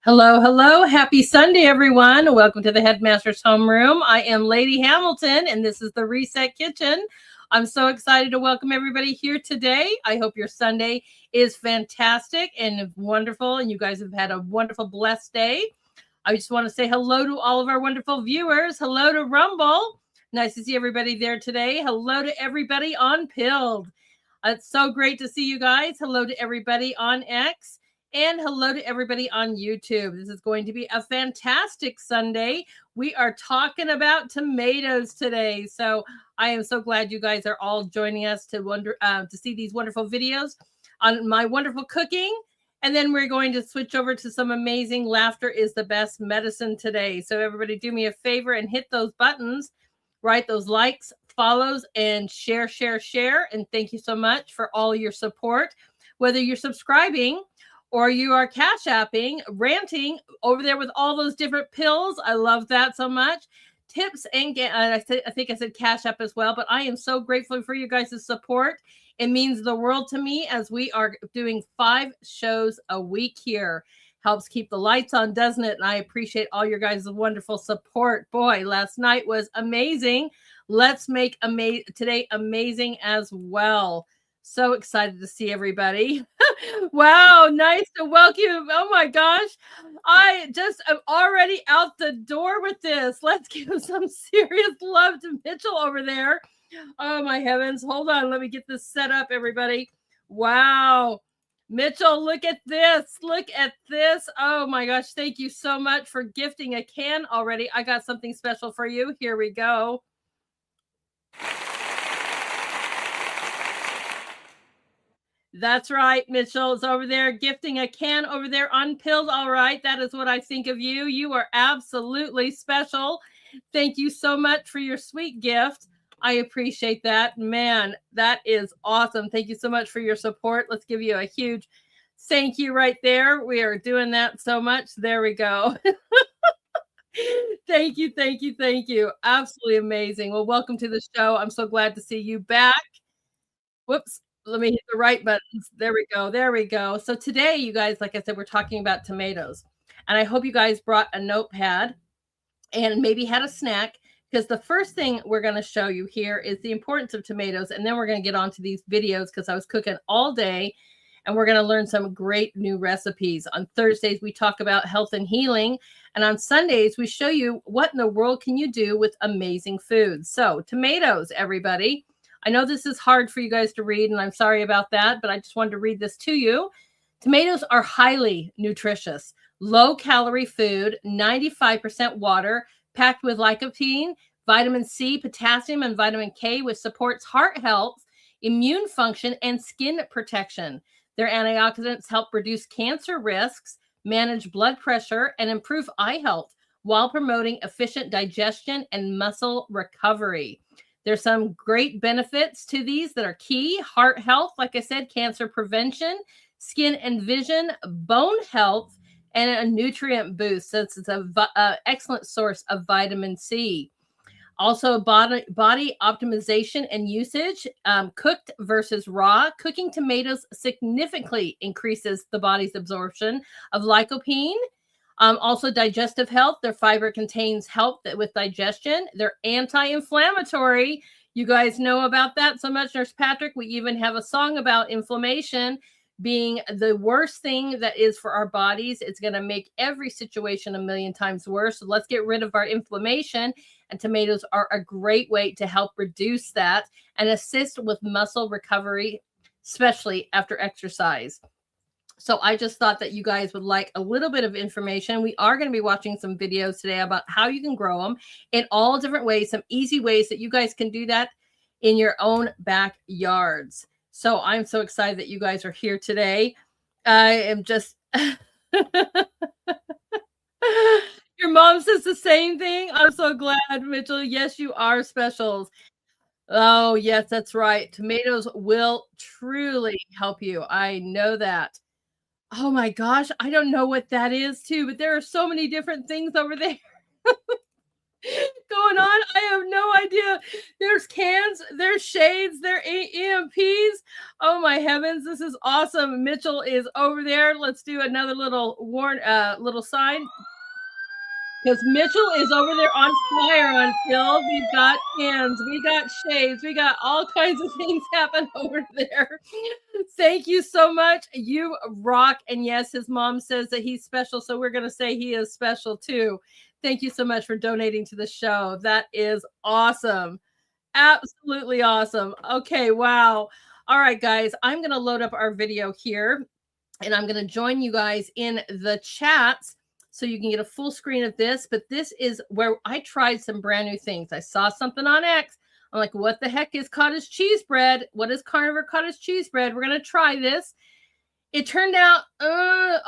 Hello, hello. Happy Sunday, everyone. Welcome to the Headmaster's Homeroom. I am Lady Hamilton, and this is the Reset Kitchen. I'm so excited to welcome everybody here today. I hope your Sunday is fantastic and wonderful, and you guys have had a wonderful, blessed day. I just want to say hello to all of our wonderful viewers. Hello to Rumble. Nice to see everybody there today. Hello to everybody on Pilled. It's so great to see you guys. Hello to everybody on X. And hello to everybody on YouTube. This is going to be a fantastic Sunday. We are talking about tomatoes today. So I am so glad you guys are all joining us to see these wonderful videos on my wonderful cooking. And then we're going to switch over to some amazing laughter is the best medicine today. So everybody do me a favor and hit those buttons, right? Those likes, follows, and share. And thank you so much for all your support, whether you're subscribing or you are cash apping, ranting over there with all those different pills. I love that so much. Tips and I think I said cash app as well, but I am so grateful for you guys' support. It means the world to me as we are doing 5 shows a week here. Helps keep the lights on, doesn't it? And I appreciate all your guys' wonderful support. Boy, last night was amazing. Let's make today amazing as well. So excited to see everybody. Wow, nice to welcome you. Oh my gosh. I just am already out the door with this. Let's give some serious love to Mitchell over there. Oh my heavens. Hold on. Let me get this set up, everybody. Wow. Mitchell, look at this. Look at this. Oh my gosh. Thank you so much for gifting a can already. I got something special for you. Here we go. That's right. Mitchell is over there gifting a can over there unpilled. All right. That is what I think of you. You are absolutely special. Thank you so much for your sweet gift. I appreciate that. Man, that is awesome. Thank you so much for your support. Let's give you a huge thank you right there. We are doing that so much. There we go. Thank you. Thank you. Thank you. Absolutely amazing. Well, welcome to the show. I'm so glad to see you back. Whoops. Let me hit the right buttons. There we go. There we go. So today, you guys, like I said, we're talking about tomatoes. And I hope you guys brought a notepad and maybe had a snack, because the first thing we're going to show you here is the importance of tomatoes. And then we're going to get on to these videos because I was cooking all day and we're going to learn some great new recipes. On Thursdays, we talk about health and healing. And on Sundays, we show you what in the world can you do with amazing food. So tomatoes, everybody. I know this is hard for you guys to read, and I'm sorry about that, but I just wanted to read this to you. Tomatoes are highly nutritious, low-calorie food, 95% water, packed with lycopene, vitamin C, potassium, and vitamin K, which supports heart health, immune function, and skin protection. Their antioxidants help reduce cancer risks, manage blood pressure, and improve eye health while promoting efficient digestion and muscle recovery. There's some great benefits to these that are key: heart health, like I said, cancer prevention, skin and vision, bone health, and a nutrient boost, since it's an excellent source of vitamin C. Also, body optimization and usage, cooked versus raw. Cooking tomatoes significantly increases the body's absorption of lycopene. Also, digestive health. Their fiber contains help with digestion. They're anti-inflammatory. You guys know about that so much, Nurse Patrick. We even have a song about inflammation being the worst thing that is for our bodies. It's going to make every situation a million times worse. So let's get rid of our inflammation. And tomatoes are a great way to help reduce that and assist with muscle recovery, especially after exercise. So I just thought that you guys would like a little bit of information. We are going to be watching some videos today about how you can grow them in all different ways, some easy ways that you guys can do that in your own backyards. So I'm so excited that you guys are here today. I am just... Your mom says the same thing. I'm so glad, Mitchell. Yes, you are specials. Oh, yes, that's right. Tomatoes will truly help you. I know that. Oh my gosh, I don't know what that is too, but there are so many different things over there going on. I have no idea. There's cans, there's shades, there are EMPs. Oh my heavens, this is awesome. Mitchell is over there. Let's do another little little sign. Because Mitchell is over there on fire until we've got cans, we got shades, we got all kinds of things happen over there. Thank you so much. You rock. And yes, his mom says that he's special, so we're going to say he is special too. Thank you so much for donating to the show. That is awesome. Absolutely awesome. Okay, wow. All right, guys, I'm going to load up our video here, and I'm going to join you guys in the chats so you can get a full screen of this. But this is where I tried some brand new things. I saw something on X. I'm like, what the heck is cottage cheese bread? What is carnivore cottage cheese bread? We're going to try this. It turned out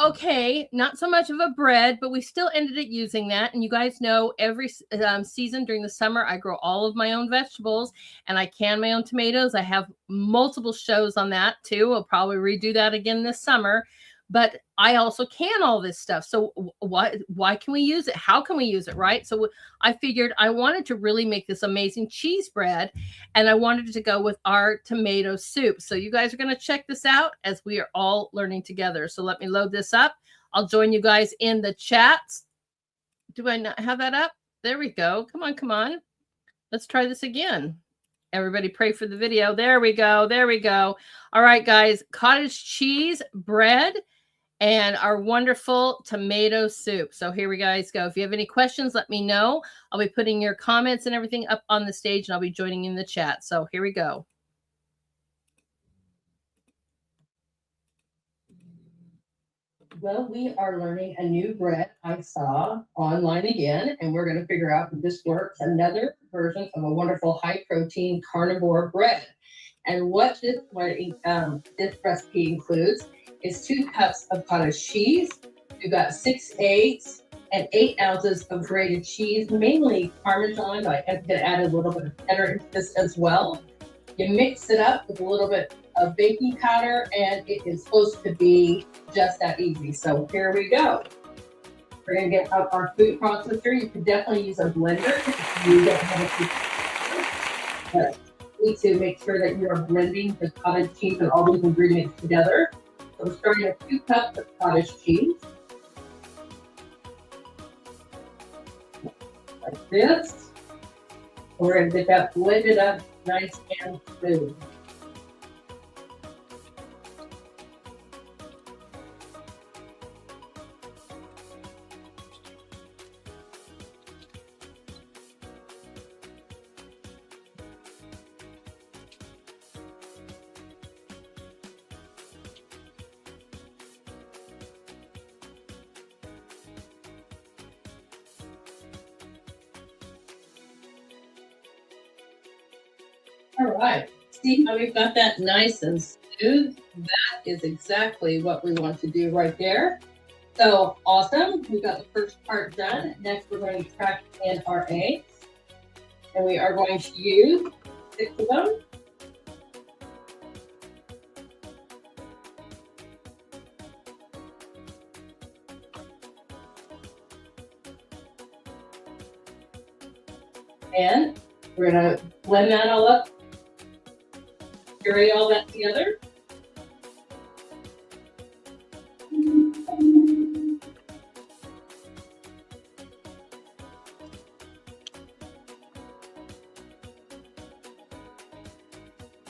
okay, not so much of a bread, but we still ended up using that. And you guys know every season during the summer, I grow all of my own vegetables and I can my own tomatoes. I have multiple shows on that too. I'll probably redo that again this summer. But I also can all this stuff. So why can we use it? How can we use it, right? So I figured I wanted to really make this amazing cheese bread, and I wanted to go with our tomato soup. So you guys are going to check this out as we are all learning together. So let me load this up. I'll join you guys in the chats. Do I not have that up? There we go. Come on, come on. Let's try this again. Everybody pray for the video. There we go. There we go. All right, guys. Cottage cheese bread and our wonderful tomato soup. So here we guys go. If you have any questions, let me know. I'll be putting your comments and everything up on the stage, and I'll be joining in the chat. So here we go. Well, we are learning a new bread I saw online again, and we're going to figure out if this works. Another version of a wonderful high-protein carnivore bread. And what this recipe includes is 2 cups of cottage cheese. We've got 6 eggs and 8 ounces of grated cheese, mainly Parmesan. I could add a little bit of cheddar into this as well. You mix it up with a little bit of baking powder, and it is supposed to be just that easy. So here we go. We're going to get out our food processor. You can definitely use a blender if you don't have a food processor. But you need to make sure that you are blending the cottage cheese and all these ingredients together. So we're starting with 2 cups of cottage cheese. Like this. We're going to get that blended up nice and smooth. All right, see how we've got that nice and smooth? That is exactly what we want to do right there. So awesome, we got the first part done. Next, we're going to crack in our eggs. And we are going to use 6 of them. And we're going to blend that all up. Puree all that together.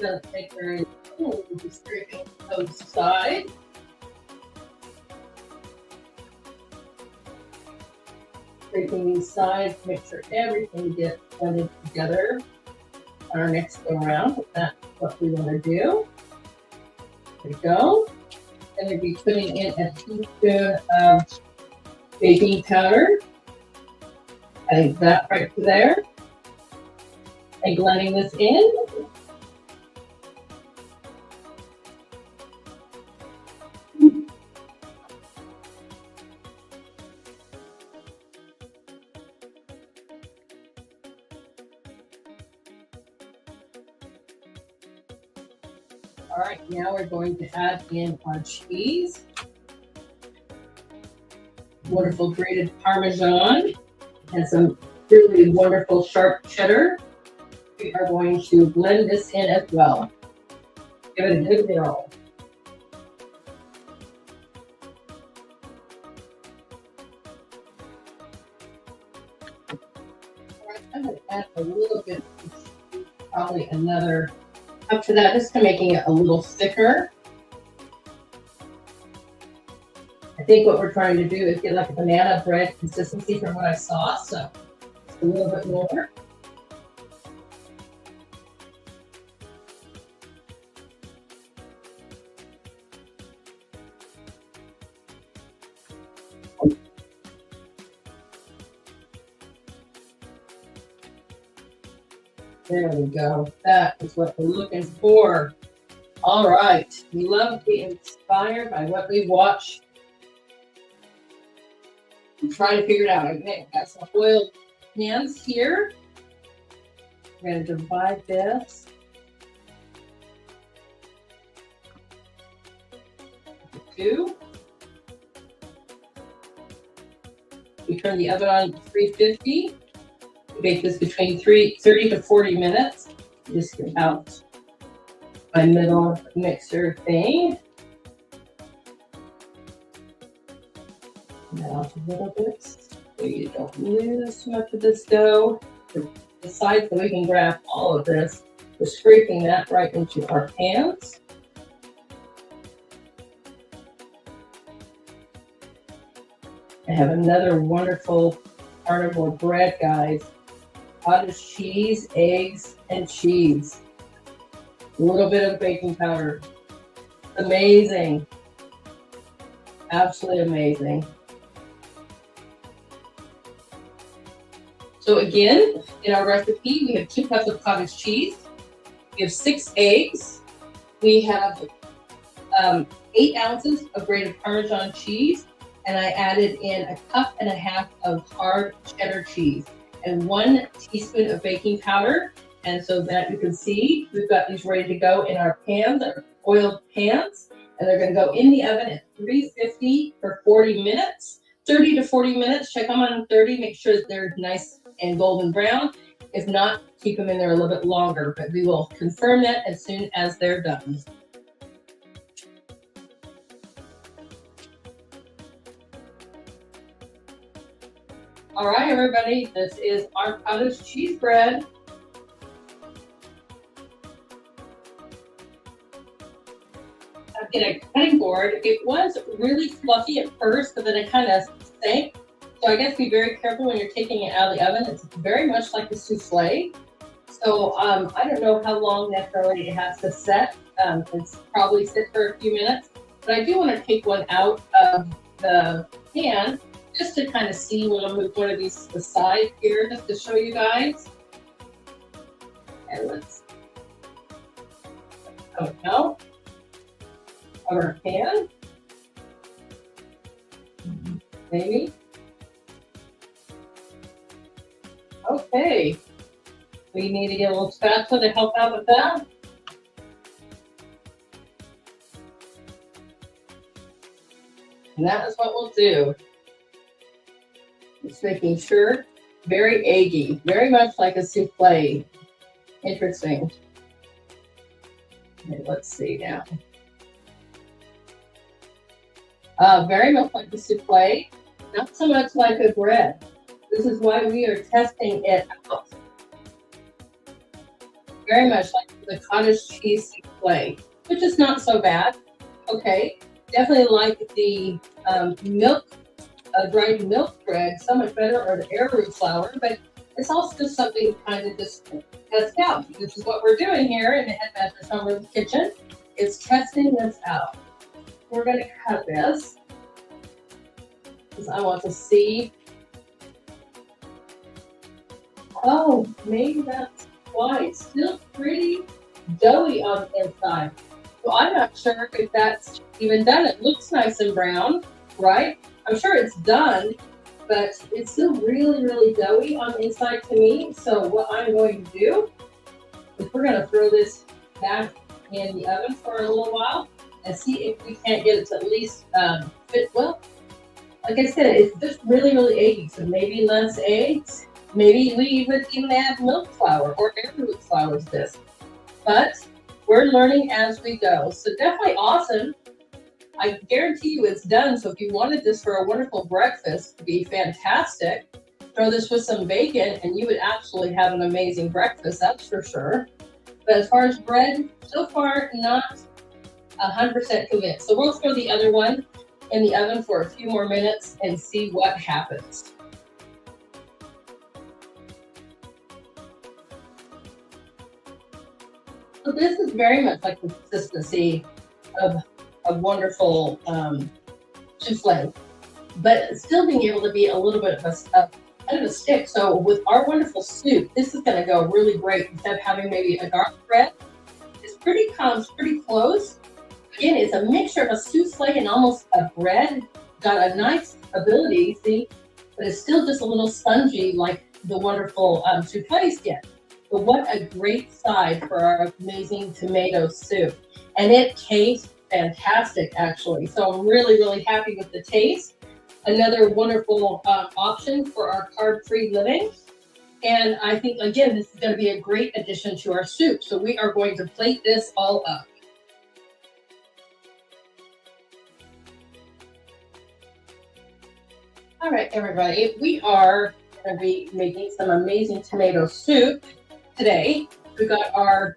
Gonna take very little, just scraping those sides. Scraping these sides, make sure everything gets blended together on our next go around. That's what we want to do. There we go. And we'll be putting in a teaspoon of baking powder. Adding that right to there. And blending this in. All right, now we're going to add in our cheese. Wonderful grated Parmesan and some really wonderful sharp cheddar. We are going to blend this in as well. Give it a good whirl. All right, I'm going to add a little bit, probably another up to that, just to making it a little thicker. I think what we're trying to do is get like a banana bread consistency from what I saw, so just a little bit more. There we go. That is what we're looking for. All right. We love to be inspired by what we watch. I'm trying to figure it out. Okay, got some oiled pans here. We're going to divide this. Two. We turn the oven on 350. Bake this between 30 to 40 minutes. Just get out my middle mixer thing. Now a little bit so you don't lose too much of this dough. The side so we can grab all of this. We're scraping that right into our pans. I have another wonderful carnivore bread, guys. Cottage cheese, eggs, and cheese. A little bit of baking powder. Amazing. Absolutely amazing. So again, in our recipe, we have 2 cups of cottage cheese, We have 6 eggs. We have 8 ounces of grated Parmesan cheese, and I added in a cup and a half of hard cheddar cheese and 1 teaspoon of baking powder. And so that you can see, we've got these ready to go in our pans, our oiled pans, and they're going to go in the oven at 350 for 40 minutes, 30 to 40 minutes. Check them on 30, make sure that they're nice and golden brown. If not, keep them in there a little bit longer, but we will confirm that as soon as they're done. All right, everybody, this is our cottage cheese bread. I've got a cutting board. It was really fluffy at first, but then it kind of sank. So I guess be very careful when you're taking it out of the oven. It's very much like a souffle. So I don't know how long necessarily it has to set. It's probably sit for a few minutes. But I do want to take one out of the pan just to kind of see when I move one of these to the side here, just to show you guys. And let's come out of our pan. Maybe. Okay. We need to get a little spatula to help out with that. And that is what we'll do. Just making sure, very eggy, very much like a souffle. Interesting. Okay, let's see now. Very much like a souffle, not so much like a bread. This is why we are testing it out. Very much like the cottage cheese souffle, which is not so bad. Okay, definitely like the milk, dried milk bread, so much better, or the arrowroot flour, but it's also just something kind of just test out. This is what we're doing here in the Headmaster's Homeroom kitchen, is testing this out. We're going to cut this because I want to see. Oh, maybe that's why it's still pretty doughy on the inside. So I'm not sure if that's even done. It looks nice and brown, right? I'm sure it's done, but it's still really, really doughy on the inside to me. So what I'm going to do is we're going to throw this back in the oven for a little while and see if we can't get it to at least fit well. Like I said, it's just really, really eggy. So maybe less eggs. Maybe we would even add milk flour or arrowroot flour to this. But we're learning as we go. So definitely awesome. I guarantee you it's done. So if you wanted this for a wonderful breakfast, it'd be fantastic. Throw this with some bacon and you would absolutely have an amazing breakfast, that's for sure. But as far as bread, so far not 100% convinced. So we'll throw the other one in the oven for a few more minutes and see what happens. So this is very much like the consistency of a wonderful souffle, but still being able to be a little bit of a kind of a stick. So with our wonderful soup, this is going to go really great instead of having maybe a garlic bread. It's pretty close. Again, it's a mixture of a souffle and almost a bread. Got a nice ability, see, but it's still just a little spongy like the wonderful souffles get. But what a great side for our amazing tomato soup. And it tastes fantastic, actually. So I'm really, really happy with the taste. Another wonderful option for our carb-free living. And I think, again, this is going to be a great addition to our soup. So we are going to plate this all up. All right, everybody, we are going to be making some amazing tomato soup today. We've got our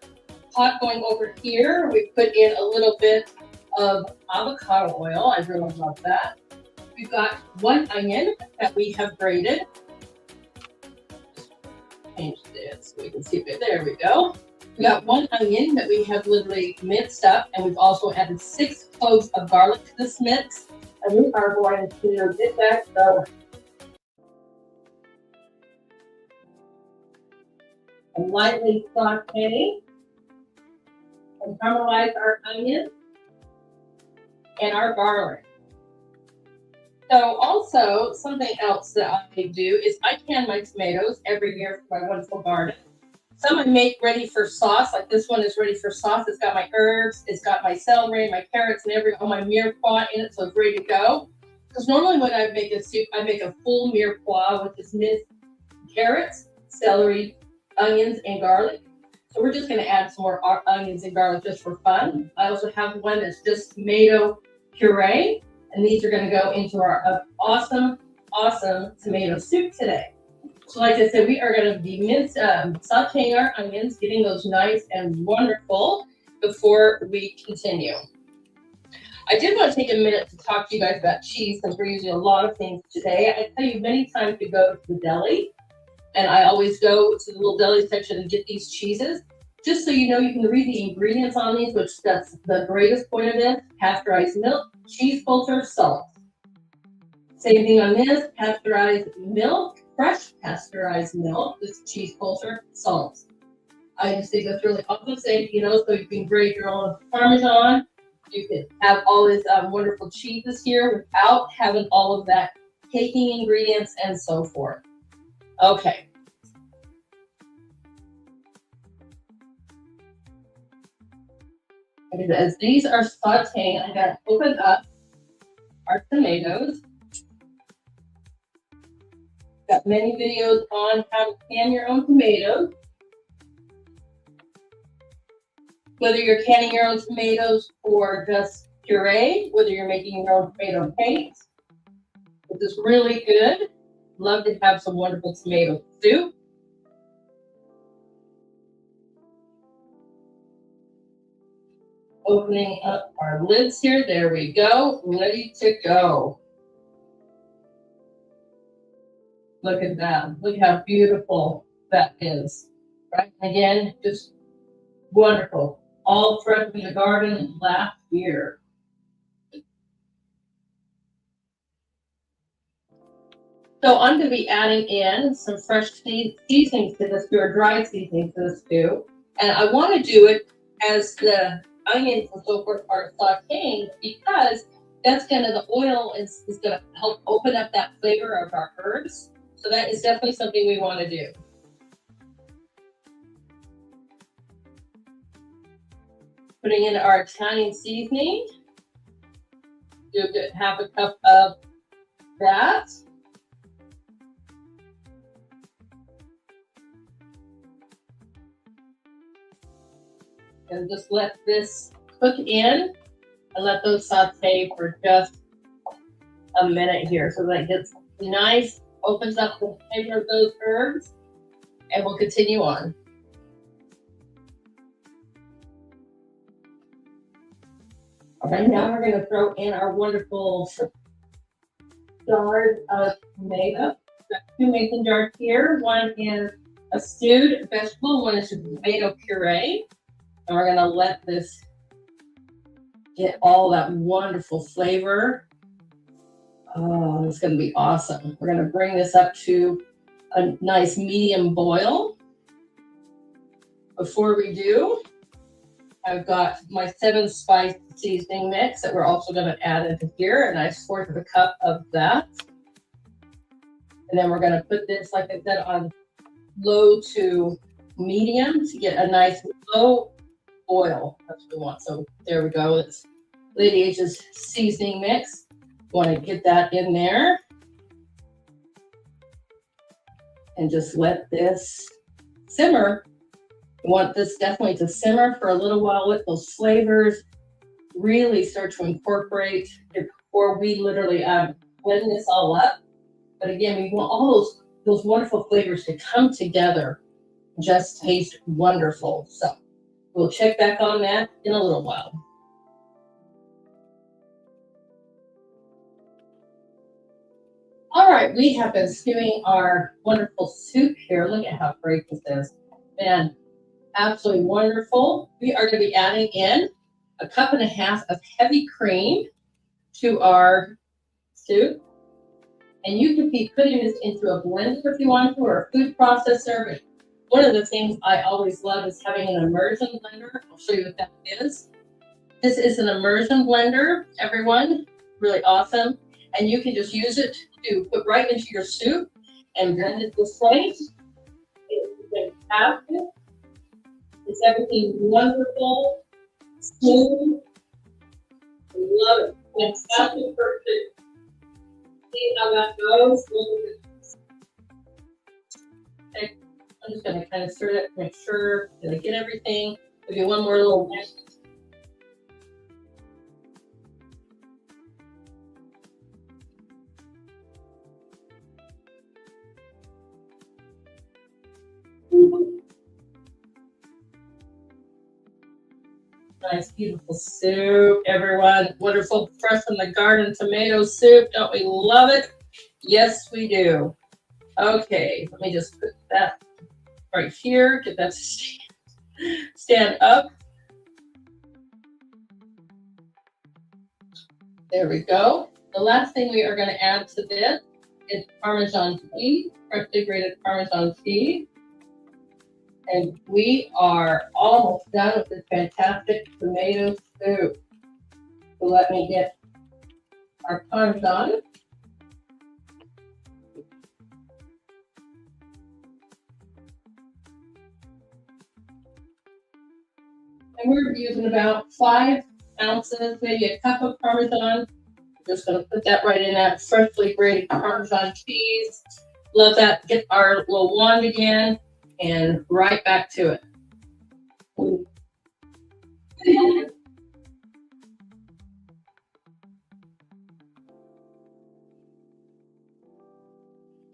pot going over here. We put in a little bit of avocado oil. I really love that. We've got 1 onion that we have grated. Just change this so we can see it. There we go. We got 1 onion that we have literally minced up, and we've also added 6 cloves of garlic to this mix. And we are going to get that going. And lightly saute. and caramelize our onions and our garlic. So also something else that I do is I can my tomatoes every year for my wonderful garden. Some I make ready for sauce, like this one is ready for sauce. It's got my herbs, it's got my celery, my carrots, and all my mirepoix in it, so it's ready to go. Because normally when I make a soup, I make a full mirepoix, which is minced carrots, celery, onions, and garlic. So we're just going to add some more onions and garlic just for fun. I also have one that's just tomato puree, and these are going to go into our awesome tomato soup today. So like I said, we are going to be sauteing our onions, getting those nice and wonderful before we continue. I did want to take a minute to talk to you guys about cheese, since we're using a lot of things today. I tell you many times to go to the deli, and I always go to the little deli section and get these cheeses. Just so you know, you can read the ingredients on these, which that's the greatest point of this: pasteurized milk, cheese culture, salt. Same thing on this: pasteurized milk, fresh pasteurized milk, this cheese culture, salt. I just think that's really awesome. Same, so you can grate your own Parmesan. You can have all these wonderful cheeses here without having all of that caking ingredients and so forth. Okay. And as these are sauteing, I'm going to open up our tomatoes. Got many videos on how to can your own tomatoes. Whether you're canning your own tomatoes for just puree, whether you're making your own tomato paste, this is really good. Love to have some wonderful tomato soup. Opening up our lids here. There we go. Ready to go. Look at that. Look how beautiful that is. Right? Again, just wonderful. All fresh from the garden last year. So I'm going to be adding in some fresh seasonings to this stew, or dried seasonings to the stew. And I want to do it as the onions and so forth are sauteing, because that's the oil is going to help open up that flavor of our herbs. So that is definitely something we want to do. Putting in our Italian seasoning. Do a good half a cup of that. And just let this cook in and let those saute for just a minute here, so that it gets nice, opens up the flavor of those herbs, and we'll continue on. All right, now we're going to throw in our wonderful jars of tomato. Got two mason jars here. One is a stewed vegetable, one is a tomato puree. And we're going to let this get all that wonderful flavor. Oh, it's going to be awesome. We're going to bring this up to a nice medium boil. Before we do, I've got my 7-spice seasoning mix that we're also going to add into here. A nice 1/4 of a cup of that. And then we're going to put this, like I said, on low to medium to get a nice low oil. That's what we want. So there we go. It's Lady H's seasoning mix. Want to get that in there and just let this simmer. You want this definitely to simmer for a little while, let those flavors really start to incorporate before we literally blend this all up. But again, we want all those wonderful flavors to come together, just taste wonderful. So we'll check back on that in a little while. All right, we have been stewing our wonderful soup here. Look at how great this is. Man, absolutely wonderful. We are going to be adding in 1.5 cups of heavy cream to our soup. And you could be putting this into a blender if you want to, or a food processor, but One of the things I always love is having an immersion blender. I'll show you what that is. This is an immersion blender, everyone. Really awesome. And you can just use it to put right into your soup and blend it this way. It's fantastic. It's everything wonderful, smooth. I love it. Fantastic, perfect. See how that goes. Okay. I'm just going to kind of stir it, make sure that I get everything. Maybe one more little mix. Nice, beautiful soup, everyone. Wonderful, fresh from the garden tomato soup. Don't we love it? Yes, we do. Okay, let me just put that right here. Get that to stand up. There we go. The last thing we are going to add to this is Parmesan cheese, freshly grated Parmesan cheese. And we are almost done with this fantastic tomato soup. So let me get our Parmesan. And we're using about 5 ounces, maybe a cup of Parmesan. I'm just going to put that right in that freshly grated Parmesan cheese. Love that. Get our little wand again and right back to it.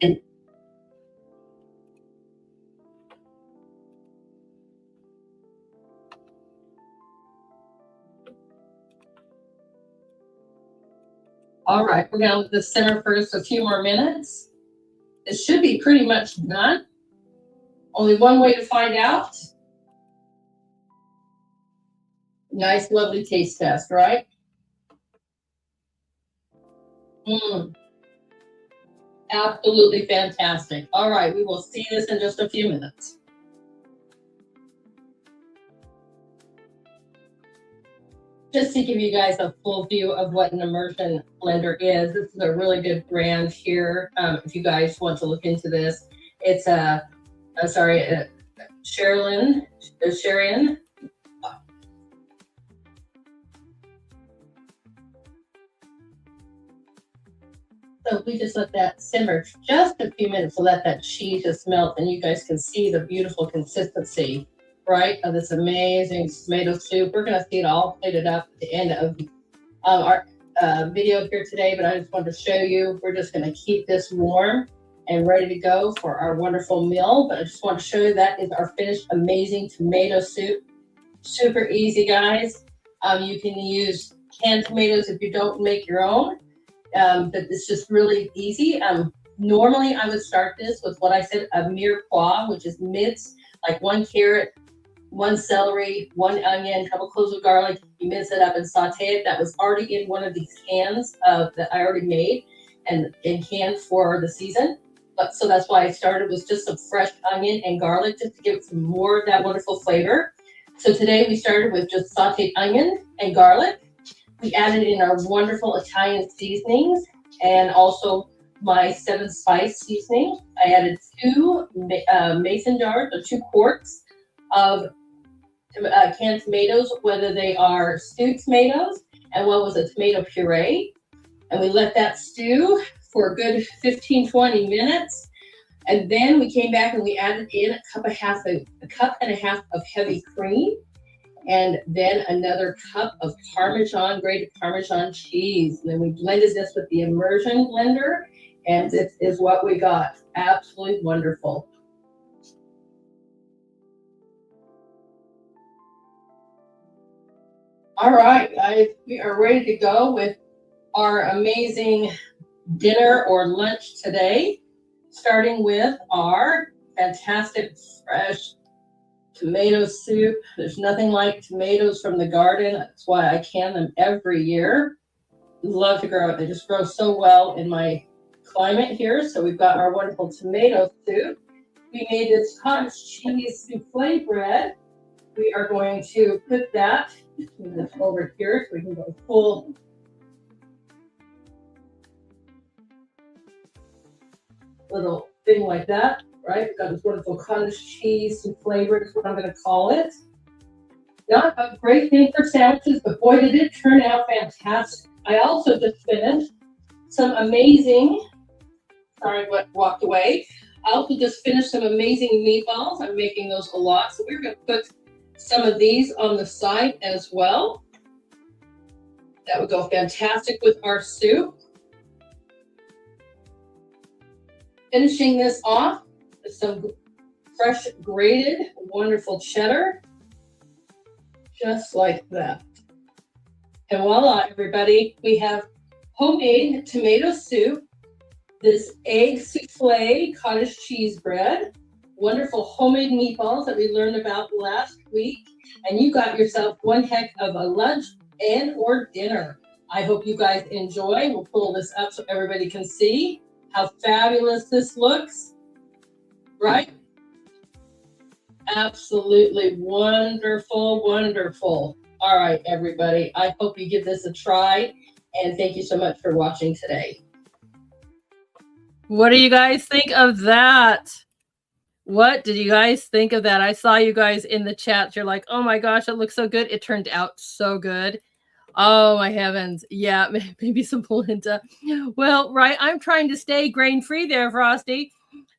And all right, we're going to let this simmer for just a few more minutes. It should be pretty much done. Only one way to find out. Nice, lovely taste test, right? Absolutely fantastic. All right, we will see this in just a few minutes. Just to give you guys a full view of what an immersion blender is, this is a really good brand here. If you guys want to look into this, it's Sherian. So we just let that simmer just a few minutes to let that cheese just melt, and you guys can see the beautiful consistency, right, of this amazing tomato soup. We're going to see it all plated up at the end of our video here today, but I just wanted to show you. We're just going to keep this warm and ready to go for our wonderful meal. But I just want to show you that is our finished amazing tomato soup. Super easy, guys. You can use canned tomatoes if you don't make your own. But it's just really easy. Normally I would start this with what I said, a mirepoix, which is minced, like 1 carrot, 1 celery, 1 onion, a couple cloves of garlic. You mince it up and saute it. That was already in one of these cans that I already made and canned for the season. But so that's why I started with just some fresh onion and garlic, just to give it some more of that wonderful flavor. So today we started with just sauteed onion and garlic. We added in our wonderful Italian seasonings and also my 7 spice seasoning. I added 2 mason jars, or 2 quarts of canned tomatoes, whether they are stewed tomatoes, and one was a tomato puree. And we let that stew for a good 15-20 minutes. And then we came back and we added in a cup and a half of heavy cream. And then another cup of grated Parmesan cheese. And then we blended this with the immersion blender, and this is what we got. Absolutely wonderful. All right, guys, we are ready to go with our amazing dinner or lunch today, starting with our fantastic fresh tomato soup. There's nothing like tomatoes from the garden. That's why I can them every year. Love to grow it. They just grow so well in my climate here. So we've got our wonderful tomato soup. we made this cottage cheese souffle bread. We are going to put that over here so we can go full. Little thing like that, right? We've got this wonderful cottage cheese souffle bread is what I'm going to call it. Not a great thing for sandwiches, but boy, did it turn out fantastic. I also just finished some amazing, sorry, what walked away. I also just finished some amazing meatballs. I'm making those a lot. So we're going to put some of these on the side as well. That would go fantastic with our soup. Finishing this off with some fresh grated, wonderful cheddar. Just like that. And voila, everybody, we have homemade tomato soup, this egg souffle cottage cheese bread, wonderful homemade meatballs that we learned about last week, and you got yourself one heck of a lunch and or dinner. I hope you guys enjoy. We'll pull this up so everybody can see how fabulous this looks, right? Absolutely wonderful, wonderful. All right, everybody. I hope you give this a try, and thank you so much for watching today. What do you guys think of that? What did you guys think of that? I saw you guys in the chat. You're like, oh my gosh, it looks so good. It turned out so good. Oh my heavens. Yeah, maybe some polenta. Well, right. I'm trying to stay grain-free there, Frosty.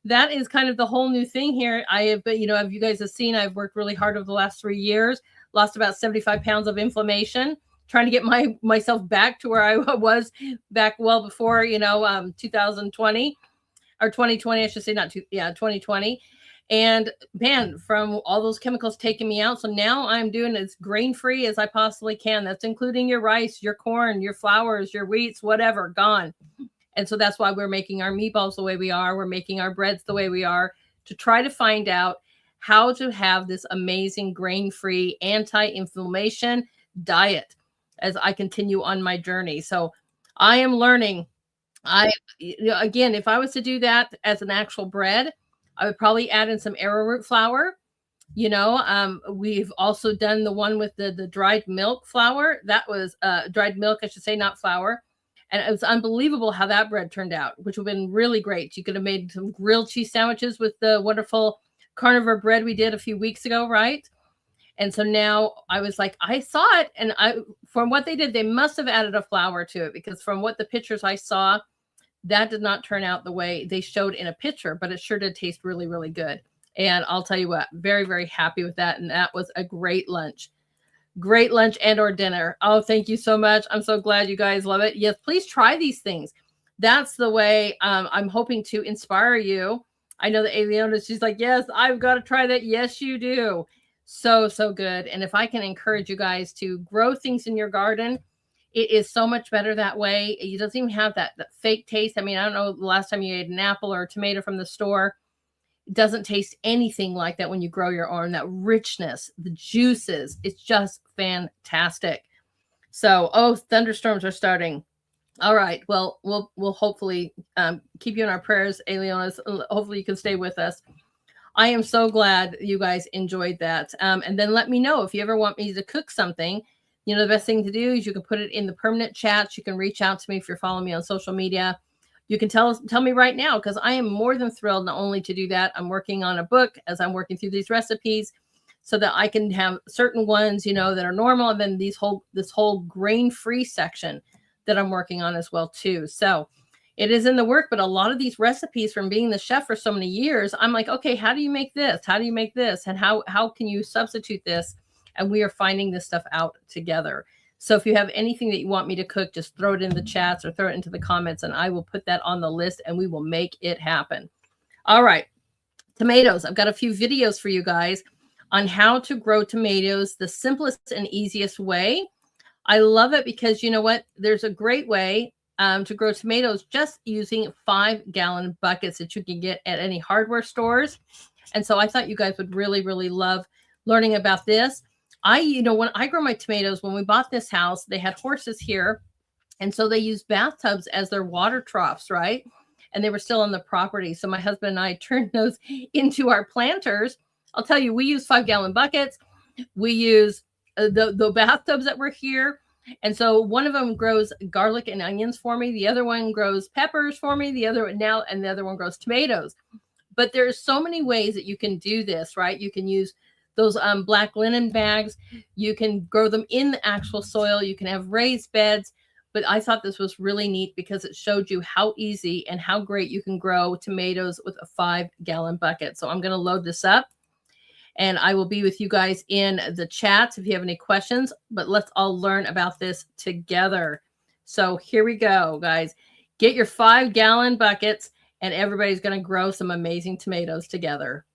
That is kind of the whole new thing here. I have, you know, if you guys have seen, I've worked really hard over the last 3 years, lost about 75 pounds of inflammation, trying to get myself back to where I was back well before, 2020 or 2020, I should say, 2020. And man, from all those chemicals taking me out. So now I'm doing as grain-free as I possibly can. That's including your rice, your corn, your flours, your wheats, whatever, gone. And so that's why we're making our meatballs the way we are. We're making our breads the way we are, to try to find out how to have this amazing grain-free anti-inflammation diet as I continue on my journey. So I am learning. Again, if I was to do that as an actual bread, I would probably add in some arrowroot flour. We've also done the one with the dried milk flour. That was dried milk, I should say, not flour. And it was unbelievable how that bread turned out, which would have been really great. You could have made some grilled cheese sandwiches with the wonderful carnivore bread we did a few weeks ago, right? And so now I was like, I saw it. And from what they did, they must have added a flour to it, because from what the pictures I saw, that did not turn out the way they showed in a picture, but it sure did taste really, really good. And I'll tell you what, very, very happy with that. And that was a great lunch. Great lunch and or dinner. Oh, thank you so much. I'm so glad you guys love it. Yes, please try these things. That's the way I'm hoping to inspire you. I know that Aliona, she's like, yes, I've got to try that. Yes, you do. So, so good. And if I can encourage you guys to grow things in your garden, it is so much better that way. It doesn't even have that fake taste. I mean, I don't know the last time you ate an apple or a tomato from the store. It doesn't taste anything like that when you grow your own. That richness, the juices, it's just fantastic. So, thunderstorms are starting. All right. Well, we'll hopefully keep you in our prayers, Aliona. Hopefully you can stay with us. I am so glad you guys enjoyed that. And then let me know if you ever want me to cook something. The best thing to do is you can put it in the permanent chats. You can reach out to me if you're following me on social media. You can tell me right now, because I am more than thrilled not only to do that. I'm working on a book as I'm working through these recipes so that I can have certain ones, that are normal. And then this whole grain-free section that I'm working on as well too. So it is in the work, but a lot of these recipes from being the chef for so many years, I'm like, okay, how do you make this? How do you make this? And how can you substitute this? And we are finding this stuff out together. So if you have anything that you want me to cook, just throw it in the chats or throw it into the comments, and I will put that on the list and we will make it happen. All right. Tomatoes. I've got a few videos for you guys on how to grow tomatoes the simplest and easiest way. I love it because you know what? There's a great way to grow tomatoes just using 5-gallon buckets that you can get at any hardware stores. And so I thought you guys would really, really love learning about this. When I grow my tomatoes, when we bought this house, they had horses here. And so they use bathtubs as their water troughs, right? and they were still on the property. So my husband and I turned those into our planters. I'll tell you, we use 5-gallon buckets. We use the bathtubs that were here. And so one of them grows garlic and onions for me. The other one grows peppers for me. The other one grows tomatoes. But there's so many ways that you can do this, right? You can use those black linen bags. You can grow them in the actual soil. You can have raised beds. But I thought this was really neat because it showed you how easy and how great you can grow tomatoes with a 5-gallon bucket. So I'm going to load this up, and I will be with you guys in the chats if you have any questions, but let's all learn about this together. So here we go, guys. Get your 5-gallon buckets, and everybody's going to grow some amazing tomatoes together.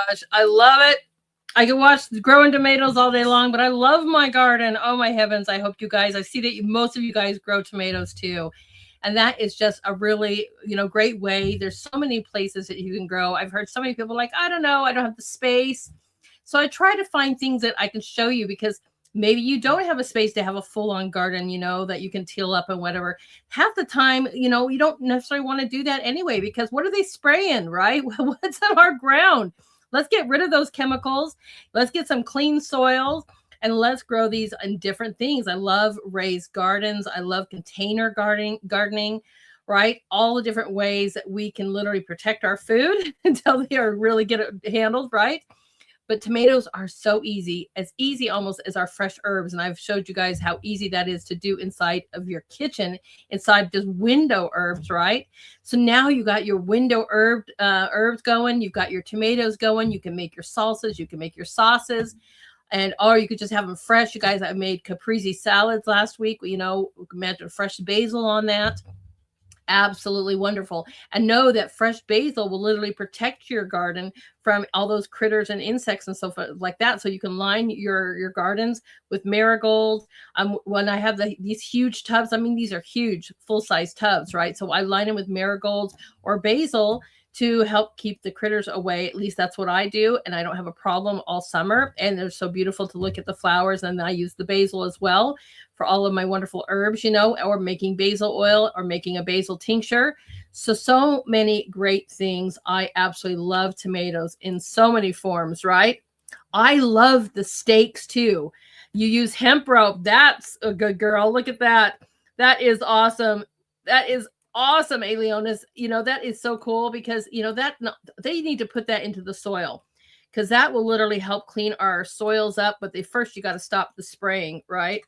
gosh, I love it. I can watch growing tomatoes all day long, but I love my garden. Oh my heavens. I hope you guys, I see that most of you guys grow tomatoes too. And that is just a really, great way. There's so many places that you can grow. I've heard so many people like, I don't know, I don't have the space. So I try to find things that I can show you, because maybe you don't have a space to have a full-on garden, that you can till up and whatever. Half the time, you don't necessarily want to do that anyway, because what are they spraying, right? What's on our ground? Let's get rid of those chemicals. Let's get some clean soil, and let's grow these in different things. I love raised gardens. I love container gardening, right? All the different ways that we can literally protect our food until they are really get it handled, right? But tomatoes are so easy almost as our fresh herbs. And I've showed you guys how easy that is to do inside of your kitchen, inside just window herbs, right? So now you got your window herbs going. You've got your tomatoes going. You can make your salsas. You can make your sauces. Or you could just have them fresh. You guys, I made caprese salads last week. Imagine fresh basil on that. Absolutely wonderful. And know that fresh basil will literally protect your garden from all those critters and insects and so forth like that. So you can line your gardens with marigolds. When I have these huge tubs, these are huge full-size tubs, right? So I line them with marigolds or basil to help keep the critters away. At least that's what I do. And I don't have a problem all summer. And they're so beautiful to look at the flowers. And I use the basil as well for all of my wonderful herbs, or making basil oil or making a basil tincture. So many great things. I absolutely love tomatoes in so many forms, right? I love the steaks too. You use hemp rope. That's a good girl. Look at that. That is awesome. That is awesome, Alionis. That is so cool, because they need to put that into the soil, because that will literally help clean our soils up. But first you got to stop the spraying, right?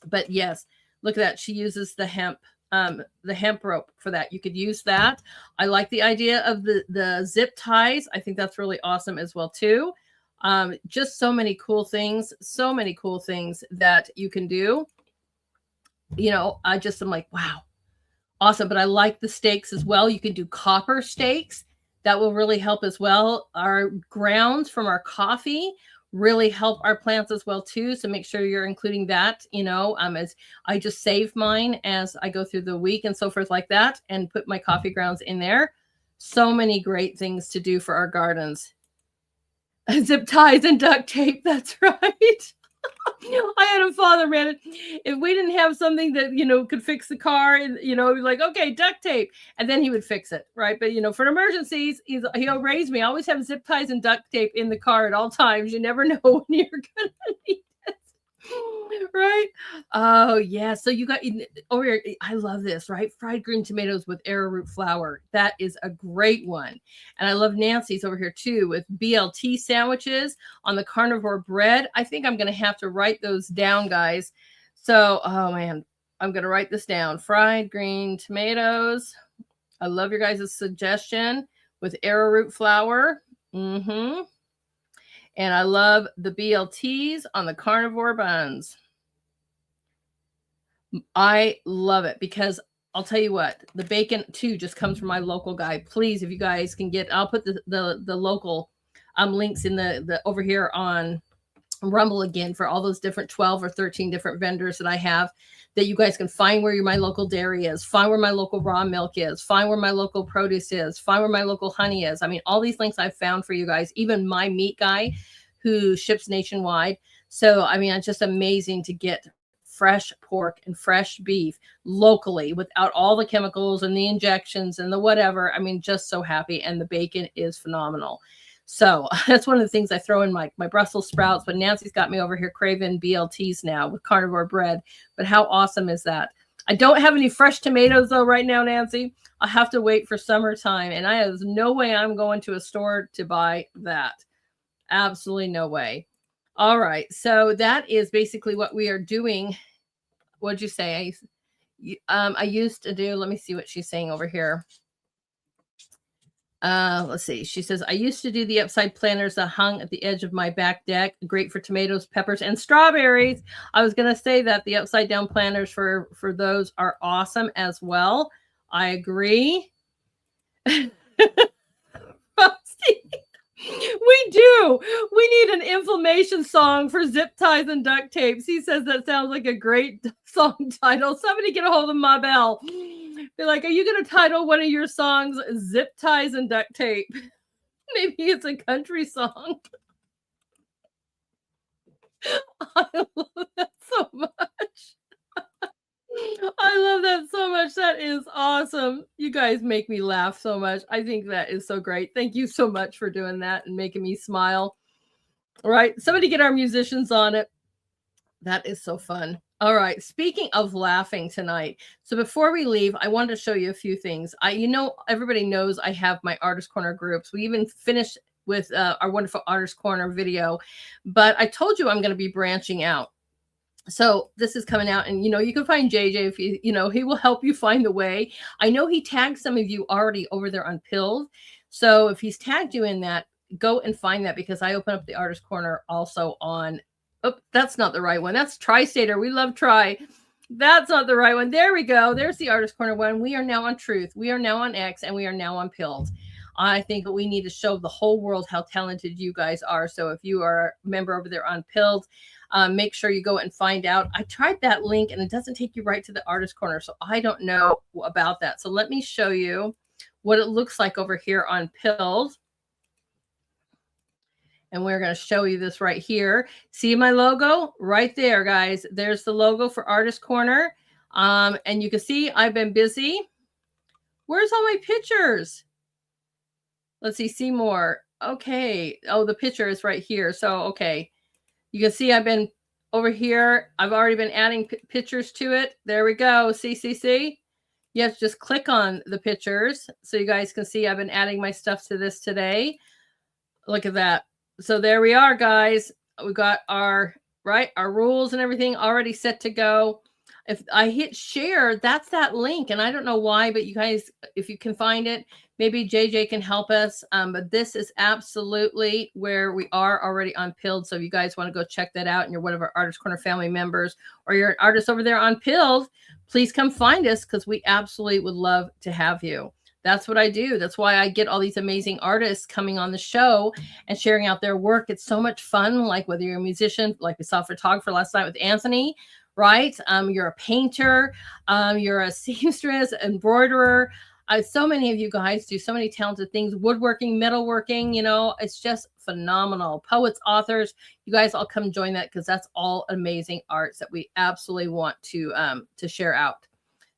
But yes, look at that. She uses the hemp rope for that. You could use that. I like the idea of the zip ties. I think that's really awesome as well too. Just so many cool things that you can do. I'm like, wow, awesome. But I like the stakes as well. You can do copper stakes. That will really help as well. Our grounds from our coffee really help our plants as well too. So make sure you're including that, as I just save mine as I go through the week and so forth like that, and put my coffee grounds in there. So many great things to do for our gardens. Zip ties and duct tape. That's right. I had a father, man. If we didn't have something that, could fix the car, and, like, okay, duct tape. And then he would fix it. Right. But, for emergencies, he'll raise me. I always have zip ties and duct tape in the car at all times. You never know when you're going to need it. Right. Oh, yeah. So you got over here. I love this, right? Fried green tomatoes with arrowroot flour. That is a great one. And I love Nancy's over here too, with BLT sandwiches on the carnivore bread. I think I'm going to have to write those down, guys. So, oh man, I'm going to write this down. Fried green tomatoes. I love your guys' suggestion with arrowroot flour. Mm-hmm. And I love the BLTs on the carnivore buns. I love it, because I'll tell you what, the bacon too just comes from my local guy. Please, if you guys can I'll put the local links in the over here on Rumble again for all those different 12 or 13 different vendors that I have, that you guys can find where my local dairy is, find where my local raw milk is, find where my local produce is, find where my local honey is. All these links I've found for you guys, even my meat guy who ships nationwide. So, it's just amazing to get fresh pork and fresh beef locally without all the chemicals and the injections and the whatever. Just so happy. And the bacon is phenomenal. So that's one of the things I throw in my Brussels sprouts. But Nancy's got me over here craving BLTs now with carnivore bread. But how awesome is that? I don't have any fresh tomatoes though right now, Nancy. I'll have to wait for summertime. And there's no way I'm going to a store to buy that. Absolutely no way. All right. So that is basically what we are doing. What'd you say? I used to do, let me see what she's saying over here. Let's see. She says, I used to do the upside planters that hung at the edge of my back deck. Great for tomatoes, peppers, and strawberries. I was going to say that the upside down planters for those are awesome as well. I agree. We true. We need an inflammation song for zip ties and duct tapes. He says that sounds like a great song title. Somebody get a hold of Ma Bell. Be like, are you going to title one of your songs Zip Ties and Duct Tape? Maybe it's a country song. I love that so much. I love that so much. That is awesome. You guys make me laugh so much. I think that is so great. Thank you so much for doing that and making me smile. All right. Somebody get our musicians on it. That is so fun. All right. Speaking of laughing tonight. So before we leave, I wanted to show you a few things. Everybody knows I have my Artist Corner groups. We even finished with our wonderful Artist Corner video, but I told you I'm going to be branching out. So this is coming out, and you can find JJ if he will help you find the way. I know he tagged some of you already over there on Pilled. So if he's tagged you in that, go and find that, because I open up the Artist Corner also on, that's not the right one. That's Tri-Stater. We love Tri. That's not the right one. There we go. There's the Artist Corner one. We are now on Truth. We are now on X, and we are now on Pilled. I think that we need to show the whole world how talented you guys are. So if you are a member over there on Pilled, make sure you go and find out. I tried that link and it doesn't take you right to the Artist Corner. So I don't know about that. So let me show you what it looks like over here on Pilled. And we're going to show you this right here. See my logo right there, guys. There's the logo for Artist Corner. And you can see I've been busy. Where's all my pictures? Let's see more. Okay. Oh, the picture is right here. So, okay. You can see I've been over here. I've already been adding pictures to it. There we go. See? You have to just click on the pictures so you guys can see I've been adding my stuff to this today. Look at that. So there we are, guys. We got our rules and everything already set to go. If I hit share, that's that link. And I don't know why, but you guys, if you can find it, maybe JJ can help us. But this is absolutely where we are already on Pilled. So if you guys want to go check that out and you're one of our Artist Corner family members, or you're an artist over there on Pilled, please come find us, because we absolutely would love to have you. That's what I do. That's why I get all these amazing artists coming on the show and sharing out their work. It's so much fun. Like whether you're a musician, like we saw a photographer last night with Anthony, right? You're a painter, you're a seamstress, embroiderer. So many of you guys do so many talented things, woodworking, metalworking, it's just phenomenal. Poets, authors, you guys all come join that, because that's all amazing arts that we absolutely want to share out.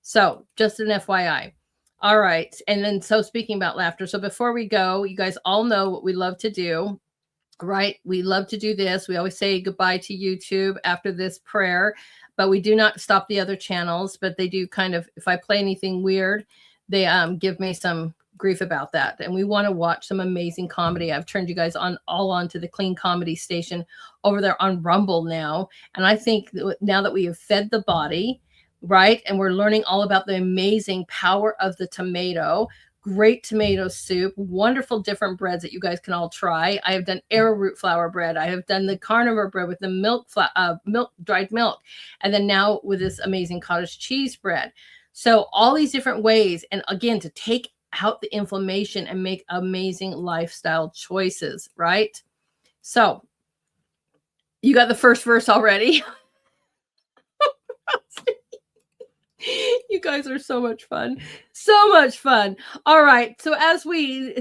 So just an FYI. All right. And then, so speaking about laughter. So before we go, you guys all know what we love to do, right? We love to do this. We always say goodbye to YouTube after this prayer, but we do not stop the other channels, but they do kind of, if I play anything weird, they give me some grief about that. And we want to watch some amazing comedy. I've turned you guys all onto the Clean Comedy Station over there on Rumble now. And I think now that we have fed the body, right, and we're learning all about the amazing power of the tomato, great tomato soup, wonderful different breads that you guys can all try. I have done arrowroot flour bread. I have done the carnivore bread with the dried milk. And then now with this amazing cottage cheese bread. So all these different ways. And again, to take out the inflammation and make amazing lifestyle choices, right? So you got the first verse already. You guys are so much fun. So much fun. All right. So as we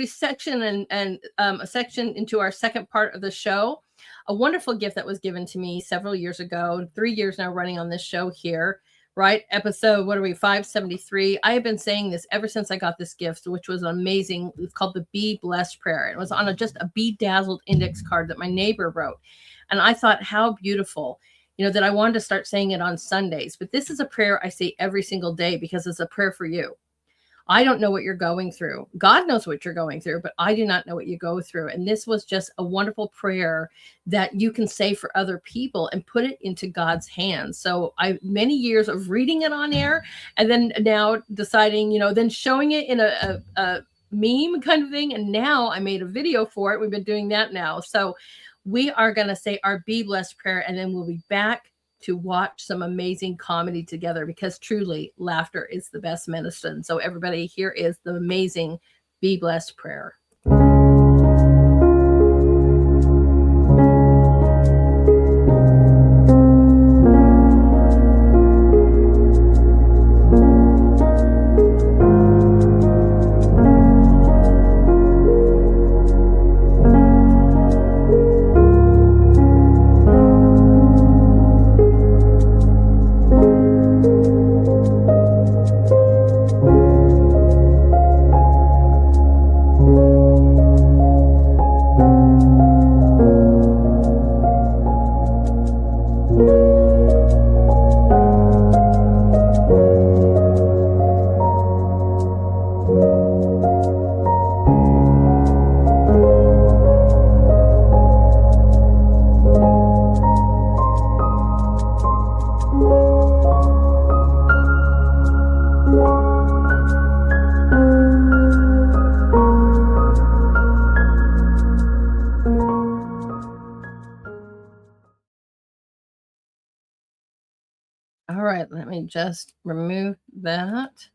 section and a section into our second part of the show, a wonderful gift that was given to me several years ago, 3 years now running on this show here, right? Episode, 573. I have been saying this ever since I got this gift, which was amazing. It's called the Be Blessed Prayer. It was on just a bedazzled index card that my neighbor wrote. And I thought, how beautiful, that I wanted to start saying it on Sundays. But this is a prayer I say every single day, because it's a prayer for you. I don't know what you're going through. God knows what you're going through, but I do not know what you go through. And this was just a wonderful prayer that you can say for other people and put it into God's hands. So many years of reading it on air, and then now deciding, then showing it in a meme kind of thing. And now I made a video for it. We've been doing that now. So we are going to say our Be Blessed prayer, and then we'll be back to watch some amazing comedy together, because truly laughter is the best medicine. So everybody, here is the amazing Be Blessed prayer. me just remove that.